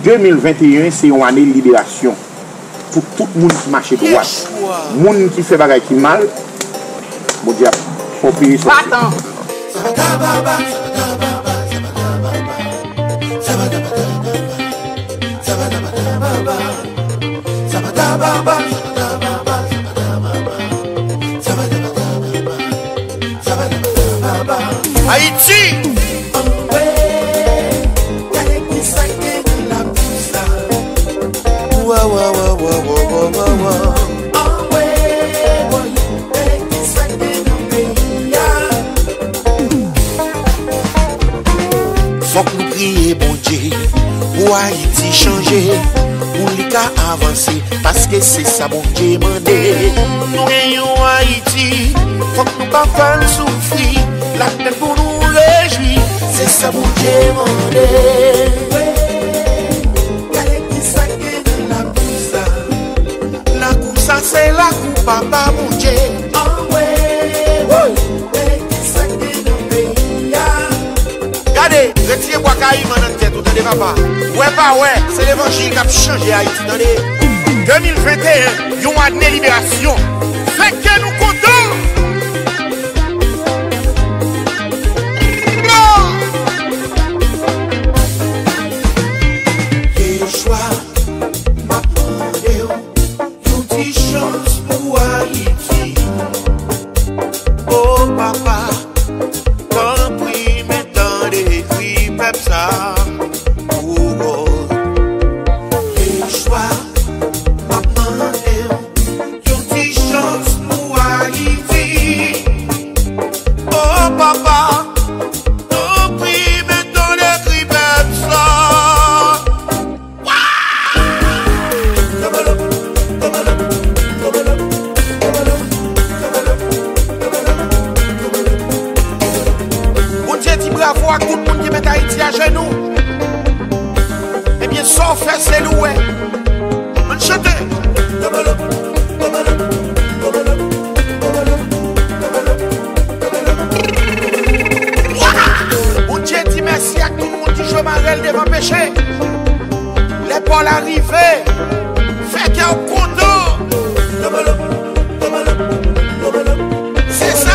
2021, c'est une année de libération pour tout le monde qui marche droit. Le monde qui fait des qui mal, mon Dieu, il faut payer ça. Haïti! Faut que nous prions, bon Dieu, pour Haïti changer, pour les cas avancer, parce que c'est ça, bon Dieu, mandé. Nous gagnons Haïti, faut que nous pas faire souffrir, la tête pour nous réjouir, c'est ça, bon Dieu, mandé. La course, c'est la coupe, papa, mon Dieu. Regardez, retirez bois caïman dans la tête, vous entendez papa? Ouais, pas ouais, c'est l'évangile qui a changé Haïti, attendez. 2021, il y a une année de libération. Fait que nous comptons. Le choix m'a demandé une petite chance pour Haïti. Oh papa. Bravo à tout le monde qui met Haïti à genoux. Eh bien, sans faire c'est loué. On chante. On Dieu dit merci à tout le monde qui joue Marel devant péché. L'épaule arrivée. Fait qu'il y a un content. C'est ça.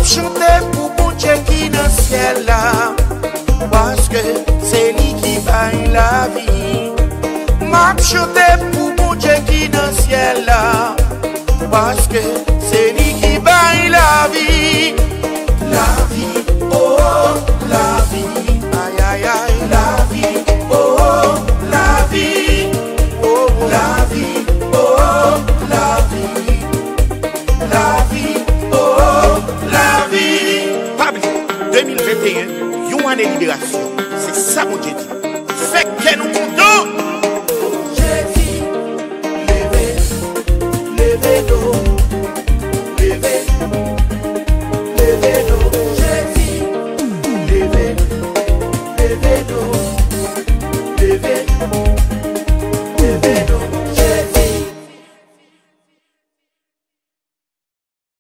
Chanter pour bon Dieu qui dans le ciel là, parce que c'est lui qui baille la vie. M'a chanter pour bon Dieu qui dans le ciel là, parce que c'est lui qui baille la vie. La vie, oh, la vie, aïe aïe aïe, la vie, oh, la vie, oh, la vie, oh, la vie, la vie. 2021, une année de libération. C'est ça mon Dieu dit. Fait que nous